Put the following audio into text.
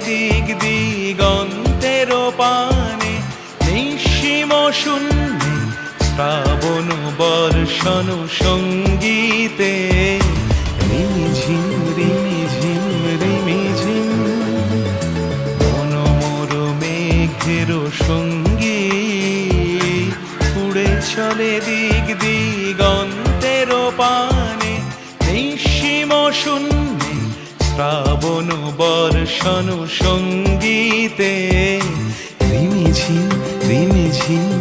দিক দিগন্তের পানে, নিঃসীম শূন্যে শ্রাবণ বর্ষণ সঙ্গীতে। রিমিঝিম রিমিঝিম রিমিঝিম মনোমর মেঘের সঙ্গী, উড়ে চলে দিক দিগন্তের পানে, নিঃসীম শূন্যে শ্রাবণ বর্ষণ সঙ্গীতে। রিমিঝিম রিমিঝিম